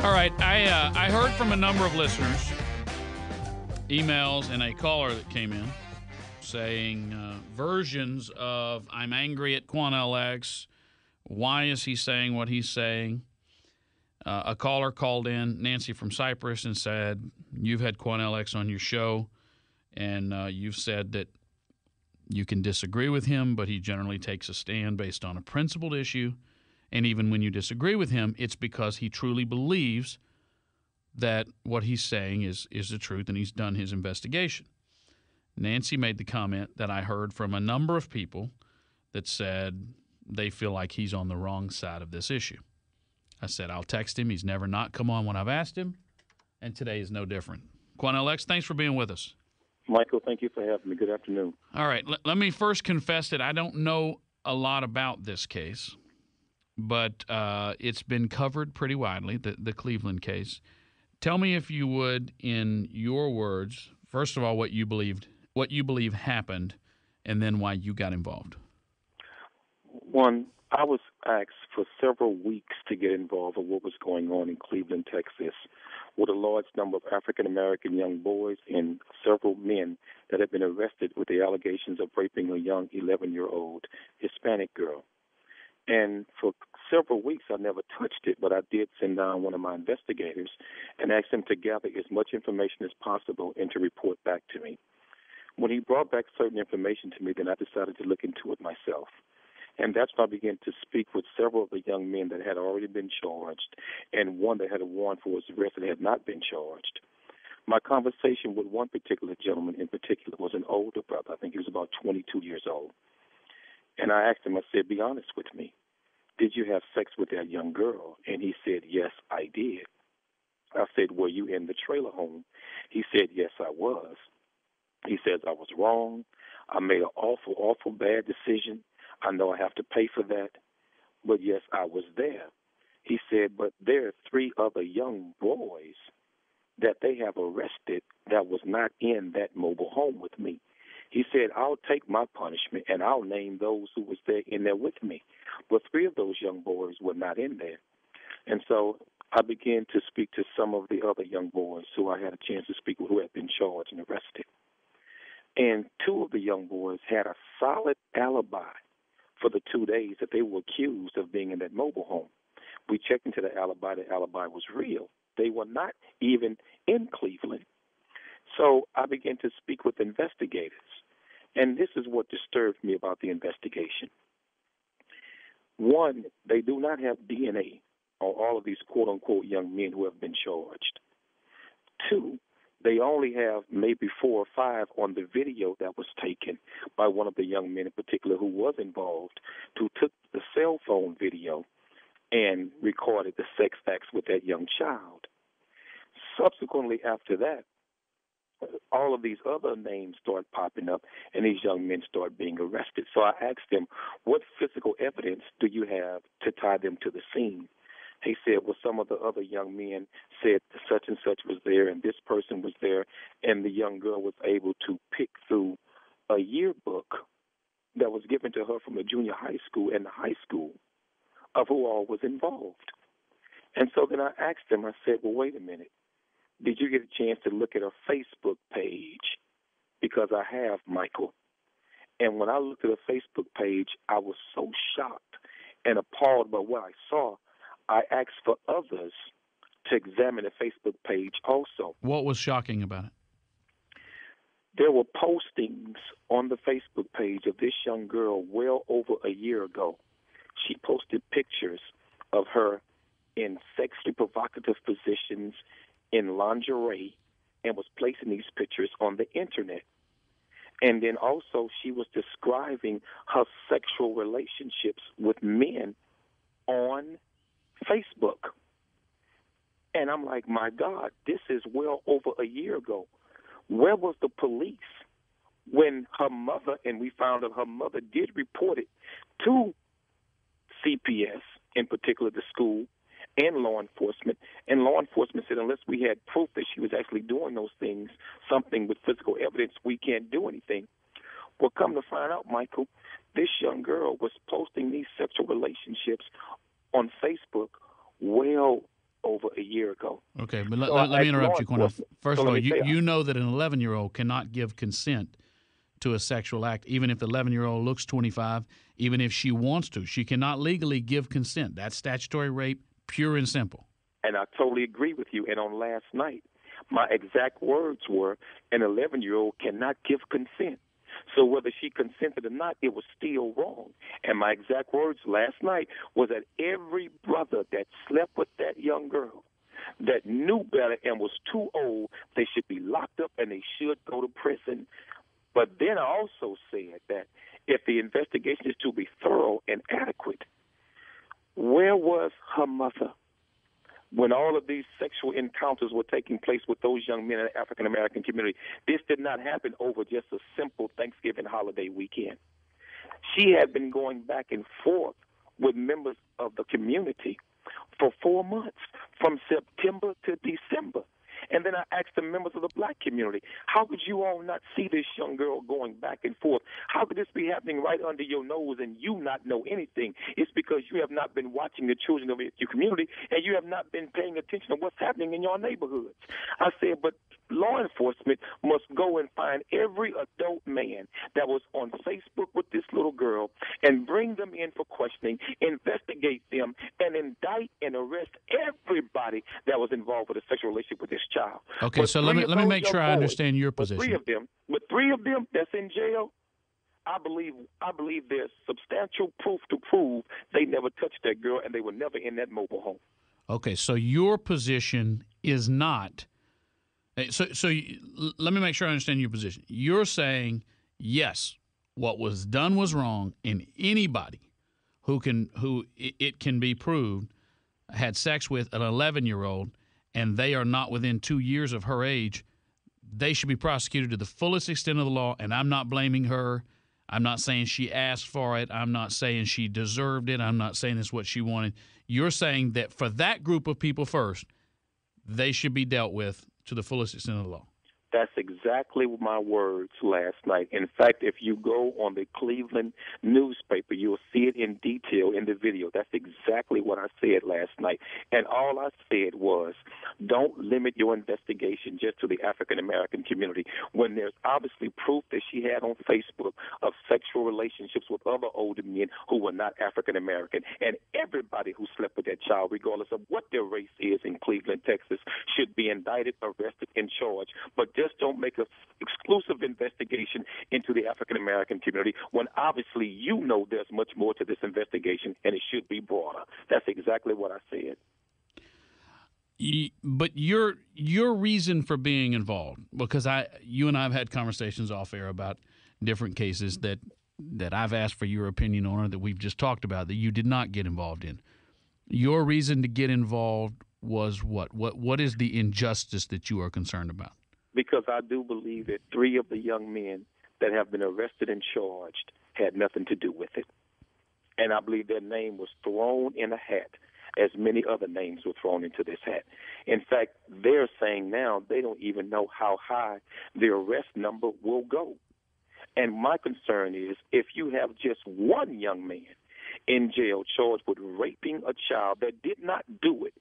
All right, I heard from a number of listeners, emails, and a caller that came in saying versions of "I'm angry at Quanell X." Why is he saying what he's saying? A caller called in, Nancy from Cyprus, and said, "You've had Quanell X on your show, and you've said that you can disagree with him, but he generally takes a stand based on a principled issue. And even when you disagree with him, it's because he truly believes that what he's saying is the truth, and he's done his investigation." Nancy made the comment that I heard from a number of people that said they feel like he's on the wrong side of this issue. I said, I'll text him. He's never not come on when I've asked him, and today is no different. Quanell X, thanks for being with us. Michael, thank you for having me. Good afternoon. All right, let me first confess that I don't know a lot about this case, but it's been covered pretty widely, the Cleveland case. Tell me, if you would, in your words, first of all, what you believe happened, and then why you got involved. One, I was asked for several weeks to get involved in what was going on in Cleveland, Texas, with a large number of African-American young boys and several men that had been arrested with the allegations of raping a young 11-year-old Hispanic girl. And for several weeks, I never touched it, but I did send down one of my investigators and asked him to gather as much information as possible and to report back to me. When he brought back certain information to me, then I decided to look into it myself. And that's when I began to speak with several of the young men that had already been charged and one that had a warrant for his arrest and had not been charged. My conversation with one particular gentleman in particular was an older brother. I think he was about 22 years old. And I asked him, I said, be honest with me. Did you have sex with that young girl? And he said, yes, I did. I said, were you in the trailer home? He said, yes, I was. He says, I was wrong. I made an awful, awful bad decision. I know I have to pay for that. But, yes, I was there. He said, but there are 3 other young boys that they have arrested that was not in that mobile home with me. He said, I'll take my punishment, and I'll name those who was there in there with me. But 3 of those young boys were not in there. And so I began to speak to some of the other young boys who I had a chance to speak with who had been charged and arrested. And 2 of the young boys had a solid alibi for the 2 days that they were accused of being in that mobile home. We checked into the alibi. The alibi was real. They were not even in Cleveland. So I began to speak with investigators. And this is what disturbed me about the investigation. One, they do not have DNA on all of these quote-unquote young men who have been charged. 2, they only have maybe 4 or 5 on the video that was taken by one of the young men in particular who was involved, who took the cell phone video and recorded the sex acts with that young child. Subsequently after that, all of these other names start popping up, and these young men start being arrested. So I asked them, what physical evidence do you have to tie them to the scene? He said, well, some of the other young men said such and such was there, and this person was there, and the young girl was able to pick through a yearbook that was given to her from the junior high school and the high school of who all was involved. And so then I asked them, I said, well, wait a minute. Did you get a chance to look at her Facebook page? Because I have, Michael. And when I looked at her Facebook page, I was so shocked and appalled by what I saw, I asked for others to examine the Facebook page also. What was shocking about it? There were postings on the Facebook page of this young girl well over a year ago. She posted pictures of her in sexually provocative positions in lingerie and was placing these pictures on the internet. And then also she was describing her sexual relationships with men on Facebook. And I'm like, my God, this is well over a year ago. Where was the police when her mother, and we found that her mother did report it to CPS, in particular the school, and law enforcement. And law enforcement said unless we had proof that she was actually doing those things, something with physical evidence, we can't do anything. Well, come to find out, Michael, this young girl was posting these sexual relationships on Facebook well over a year ago. Okay, but So let I me asked interrupt law you, Quanell. enforcement. First So of let all, me say, you know that an 11-year-old cannot give consent to a sexual act, even if the 11-year-old looks 25, even if she wants to. She cannot legally give consent. That's statutory rape, pure and simple. and I totally agree with you. And on last night, my exact words were, an 11-year-old cannot give consent. So whether she consented or not, it was still wrong. And my exact words last night was that every brother that slept with that young girl that knew better and was too old, they should be locked up and they should go to prison. But then I also said that if the investigation is to be thorough and adequate, where was her mother when all of these sexual encounters were taking place with those young men in the African-American community? This did not happen over just a simple Thanksgiving holiday weekend. She had been going back and forth with members of the community for 4 months, from September to December. And then I asked the members of the black community, how could you all not see this young girl going back and forth? How could this be happening right under your nose and you not know anything? It's because you have not been watching the children of your community and you have not been paying attention to what's happening in your neighborhoods. I said, but law enforcement must go and find every adult man that was on Facebook with this little girl and bring them in for questioning, investigate them, and indict and arrest everybody that was involved with a sexual relationship with this child. Okay, so let me make sure I understand your With position. three of them that's in jail, I believe there's substantial proof to prove they never touched that girl and they were never in that mobile home. Okay, so your position is not. Let me make sure I understand your position. You're saying, yes, what was done was wrong, and anybody who it can be proved had sex with an 11-year-old and they are not within 2 years of her age, they should be prosecuted to the fullest extent of the law. And I'm not blaming her. I'm not saying she asked for it. I'm not saying she deserved it. I'm not saying it's what she wanted. You're saying that for that group of people first, they should be dealt with to the fullest extent of the law. That's exactly my words last night. In fact, if you go on the Cleveland newspaper, you'll see it in detail in the video. That's exactly what I said last night. And all I said was, don't limit your investigation just to the African-American community. When there's obviously proof that she had on Facebook of sexual relationships with other older men who were not African-American, and everybody who slept with that child, regardless of what their race is in Cleveland, Texas, should be indicted, arrested, and charged. But just don't make an exclusive investigation into the African-American community when obviously you know there's much more to this investigation and it should be broader. That's exactly what I said. But your reason for being involved, because you and I have had conversations off air about different cases that I've asked for your opinion on, or that we've just talked about that you did not get involved in. Your reason to get involved was what? What is the injustice that you are concerned about? Because I do believe that 3 of the young men that have been arrested and charged had nothing to do with it. And I believe their name was thrown in a hat, as many other names were thrown into this hat. In fact, they're saying now they don't even know how high the arrest number will go. And my concern is, if you have just one young man in jail charged with raping a child that did not do it,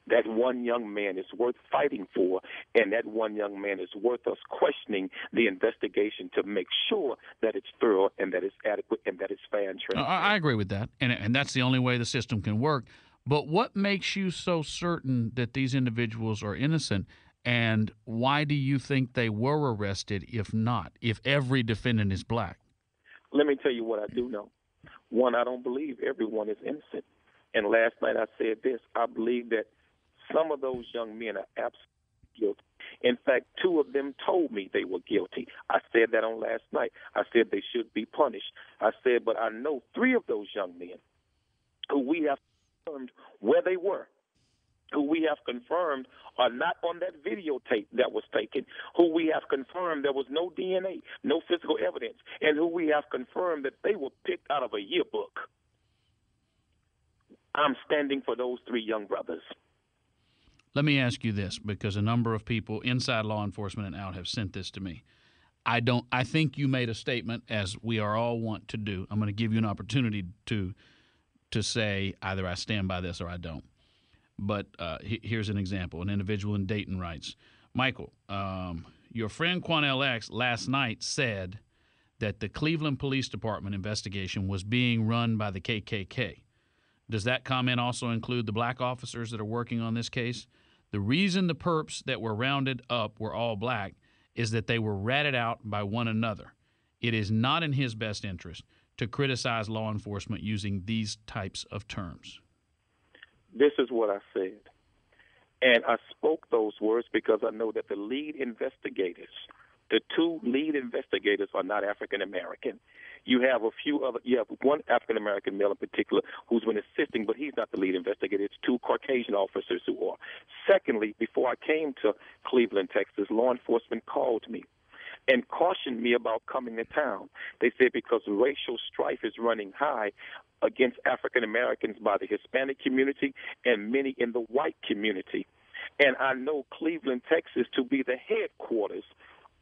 that one young man is worth fighting for, and that one young man is worth us questioning the investigation to make sure that it's thorough and that it's adequate and that it's fair and transparent. I agree with that, and that's the only way the system can work. But what makes you so certain that these individuals are innocent, and why do you think they were arrested if not, if every defendant is black? Let me tell you what I do know. One, I don't believe everyone is innocent. And last night I said this, I believe that some of those young men are absolutely guilty. In fact, 2 of them told me they were guilty. I said that on last night. I said they should be punished. I said, but I know 3 of those young men who we have confirmed where they were, who we have confirmed are not on that videotape that was taken, who we have confirmed there was no DNA, no physical evidence, and who we have confirmed that they were picked out of a yearbook. I'm standing for those 3 young brothers. Let me ask you this, because a number of people inside law enforcement and out have sent this to me. I think you made a statement, as we are all want to do. I'm going to give you an opportunity to say either I stand by this or I don't. But here's an example. An individual in Dayton writes, Michael, your friend Quanell X last night said that the Cleveland Police Department investigation was being run by the KKK. Does that comment also include the black officers that are working on this case? The reason the perps that were rounded up were all black is that they were ratted out by one another. It is not in his best interest to criticize law enforcement using these types of terms. This is what I said. And I spoke those words because I know that the lead investigators, the two lead investigators, are not African American. You have one African American male in particular who's been assisting, but he's not the lead investigator. It's two Caucasian officers who are. Secondly, before I came to Cleveland, Texas, law enforcement called me and cautioned me about coming to town. They said because racial strife is running high against African Americans by the Hispanic community and many in the white community. And I know Cleveland, Texas, to be the headquarters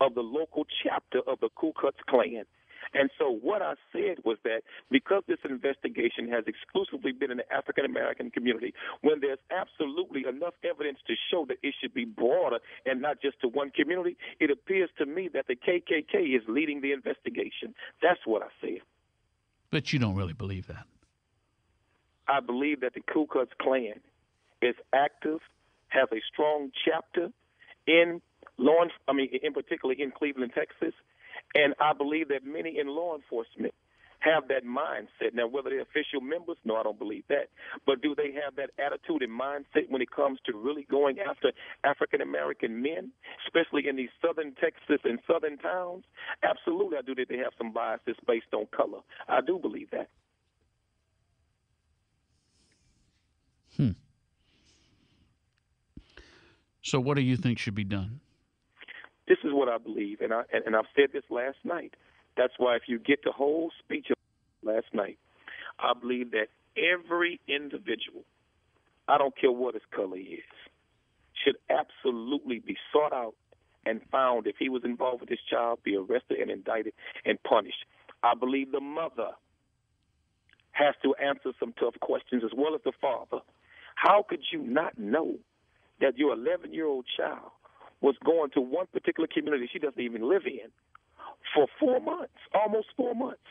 of the local chapter of the Ku Klux Klan. And so what I said was that because this investigation has exclusively been in the African-American community, when there's absolutely enough evidence to show that it should be broader and not just to one community, it appears to me that the KKK is leading the investigation. That's what I said. But you don't really believe that. I believe that the Ku Klux Klan is active, has a strong chapter in particularly in Cleveland, Texas. And I believe that many in law enforcement have that mindset. Now, whether they're official members, no, I don't believe that. But do they have that attitude and mindset when it comes to really going after African-American men, especially in these southern Texas and southern towns? Absolutely, I do think they have some biases based on color. I do believe that. So what do you think should be done? This is what I believe, and I've said this last night. That's why if you get the whole speech of last night, I believe that every individual, I don't care what his color is, should absolutely be sought out and found. If he was involved with this child, be arrested and indicted and punished. I believe the mother has to answer some tough questions as well as the father. How could you not know that your 11-year-old child was going to one particular community she doesn't even live in for 4 months, almost 4 months,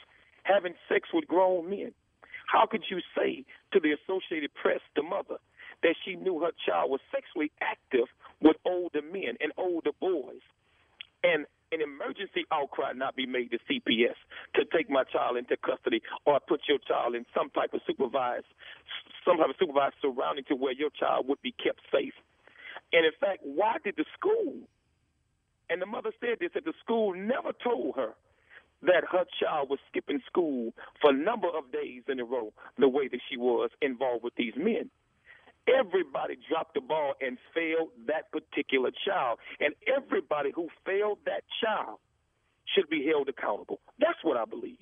having sex with grown men? How could you say to the Associated Press, the mother, that she knew her child was sexually active with older men and older boys, and an emergency outcry not be made to CPS to take my child into custody or put your child in some type of supervised surrounding to where your child would be kept safe? And in fact, why did the school, and the mother said this, that the school never told her that her child was skipping school for a number of days in a row the way that she was involved with these men? Everybody dropped the ball and failed that particular child. And everybody who failed that child should be held accountable. That's what I believe.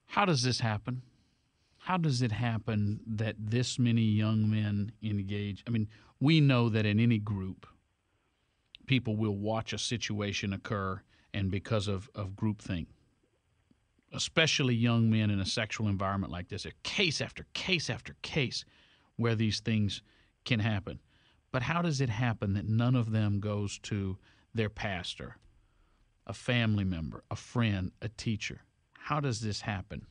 How does this happen? How does it happen that this many young men engage? I mean, we know that in any group, people will watch a situation occur, and because of groupthink, especially young men in a sexual environment like this, a case after case after case where these things can happen. But how does it happen that none of them goes to their pastor, a family member, a friend, a teacher? How does this happen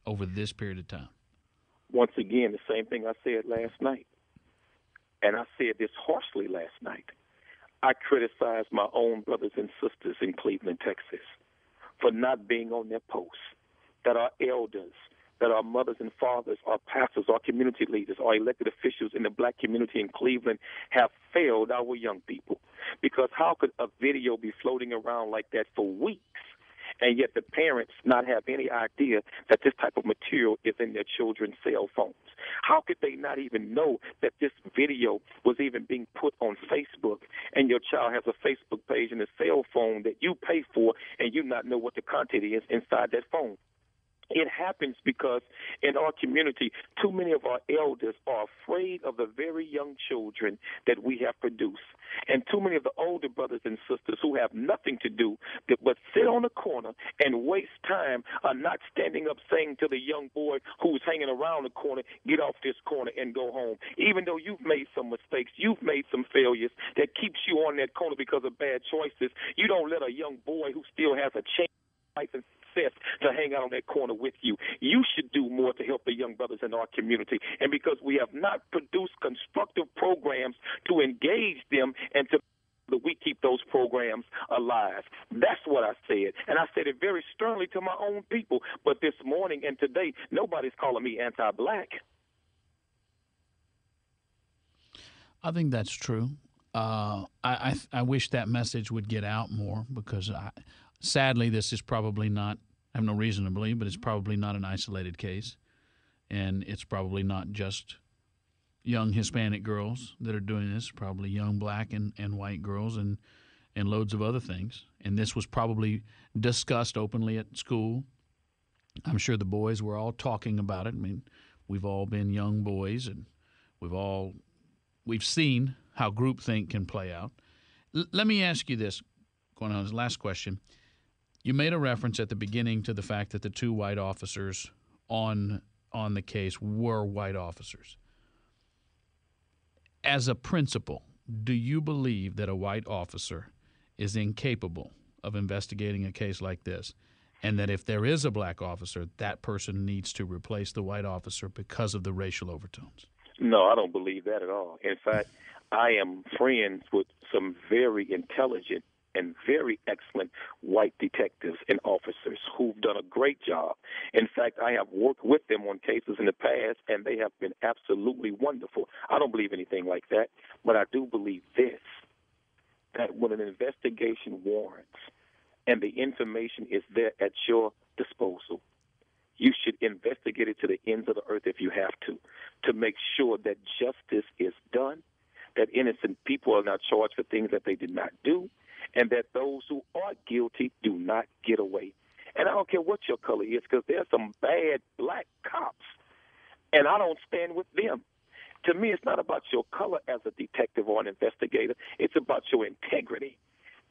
over this period of time? Once again, the same thing I said last night. And I said this harshly last night. I criticized my own brothers and sisters in Cleveland, Texas, for not being on their posts, that our elders, that our mothers and fathers, our pastors, our community leaders, our elected officials in the black community in Cleveland have failed our young people. Because how could a video be floating around like that for weeks, and yet the parents not have any idea that this type of material is in their children's cell phones? How could they not even know that this video was even being put on Facebook, and your child has a Facebook page and a cell phone that you pay for, and you not know what the content is inside that phone? It happens because in our community, too many of our elders are afraid of the very young children that we have produced. And too many of the older brothers and sisters who have nothing to do but sit on a corner and waste time are not standing up saying to the young boy who's hanging around the corner, get off this corner and go home. Even though you've made some mistakes, you've made some failures that keeps you on that corner because of bad choices, you don't let a young boy who still has a chance life and success to hang out on that corner with you. You should do more to help the young brothers in our community. And because we have not produced constructive programs to engage them and to that we keep those programs alive. That's what I said. And I said it very sternly to my own people. But this morning and today, nobody's calling me anti-black. I think that's true. I wish that message would get out more because sadly, this is probably not, I have no reason to believe, but it's probably not an isolated case. And it's probably not just young Hispanic girls that are doing this, probably young black and white girls and loads of other things. And this was probably discussed openly at school. I'm sure the boys were all talking about it. I mean, we've all been young boys and we've seen how groupthink can play out. Let me ask you this, going on, last question. You made a reference at the beginning to the fact that the two white officers on the case were white officers. As a principle, do you believe that a white officer is incapable of investigating a case like this, and that if there is a black officer, that person needs to replace the white officer because of the racial overtones? No, I don't believe that at all. In fact, I am friends with some very intelligent and very excellent white detectives and officers who've done a great job. In fact, I have worked with them on cases in the past, and they have been absolutely wonderful. I don't believe anything like that, but I do believe this, that when an investigation warrants and the information is there at your disposal, you should investigate it to the ends of the earth if you have to make sure that justice is done, that innocent people are not charged for things that they did not do, and that those who are guilty do not get away. And I don't care what your color is, because there's some bad black cops, and I don't stand with them. To me, it's not about your color as a detective or an investigator. It's about your integrity.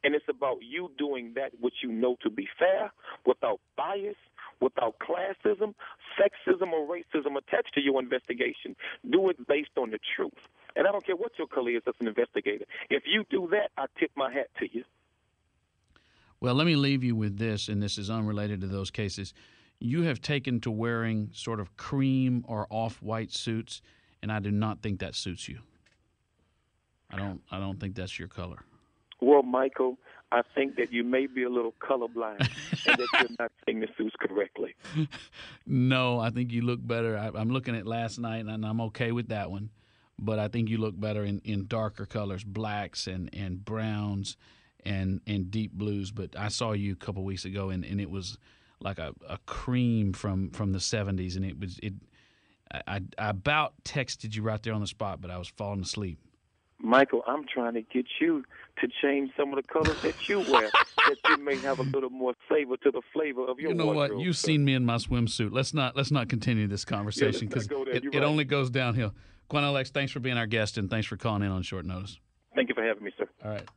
And it's about you doing that which you know to be fair, without bias, without classism, sexism, or racism attached to your investigation. Do it based on the truth. And I don't care what your color is as an investigator. If you do that, I tip my hat to you. Well, let me leave you with this, and this is unrelated to those cases. You have taken to wearing sort of cream or off-white suits, and I do not think that suits you. I don't think that's your color. Well, Michael, I think that you may be a little colorblind and that you're not seeing the suits correctly. No, I think you look better. I'm looking at last night, and I'm okay with that one. But I think you look better in darker colors, blacks and browns and deep blues. But I saw you a couple weeks ago, and it was like a cream from the 70s, and I about texted you right there on the spot, but I was falling asleep. Michael, I'm trying to get you to change some of the colors that you wear, that you may have a little more savor to the flavor of your wardrobe. You know what? You've seen me in my swimsuit. Let's not continue this conversation because it only goes downhill. Quanell X, thanks for being our guest, and thanks for calling in on short notice. Thank you for having me, sir. All right.